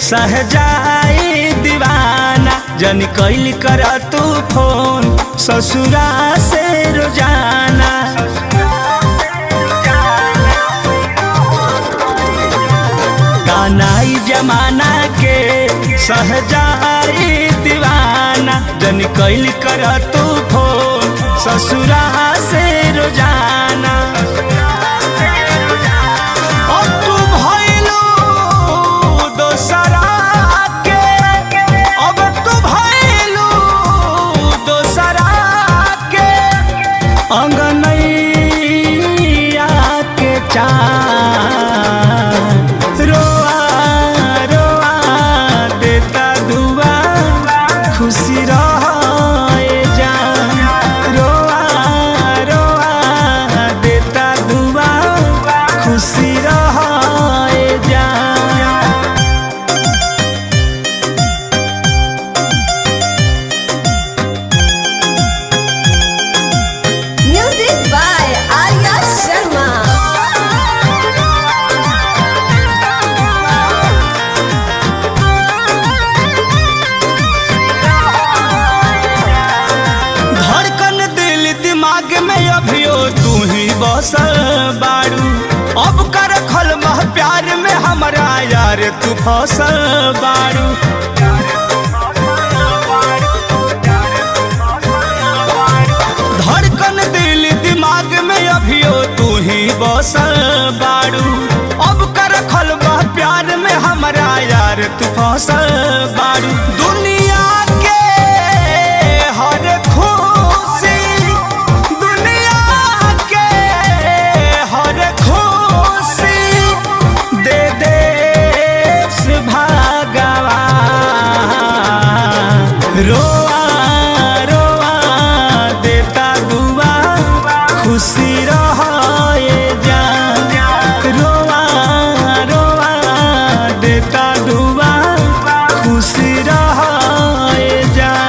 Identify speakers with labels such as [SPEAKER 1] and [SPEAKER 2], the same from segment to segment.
[SPEAKER 1] सहजाई दीवाना जन कैल कर तू फोन ससुरा से रोजाना। गानाई जमाना के सहजाई दीवाना जन कैल कर तू फोन ससुरा से रोजाना। अंगनैया के चाँद रोआ रोआ देता दुआ खुशी रहे जान। रोआ रोआ देता दुआ खुशी रहे जान। बसल बारू अब कर खलमा प्यार में हमारा यार तू फसल बारू। धड़कन दिल दिमाग में अभियो तू ही बसल बारू अब कर खलमा प्यार में हमारा यार तू फसल बारू। दुनिया के हर खुशी रोआ रोआ देता दुआ खुशी रहे जान। रोआ रोआ देता दुआ खुशी रहे जान।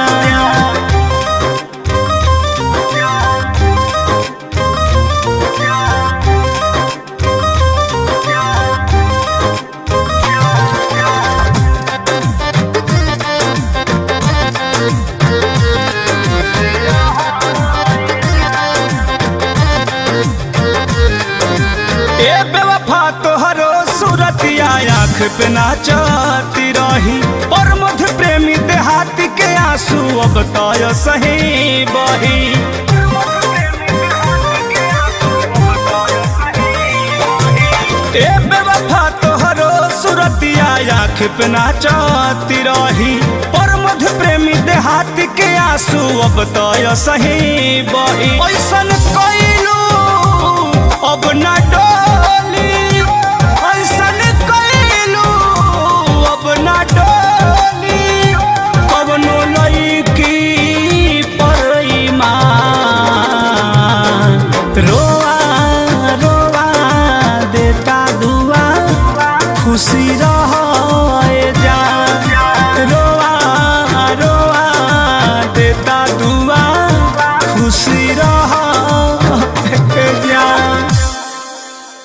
[SPEAKER 1] ए बेवफा तोहरो सूरतिया आँख पे नाचती रही और मध्य प्रेमी देहाती के आंसू अब तय सही बही। ए बेवफा तोहरो सूरतिया आँख पे नाचती रही और मध्य प्रेमी देहाती के आंसू अब तय सही बही। ऐसन कैलू अब ना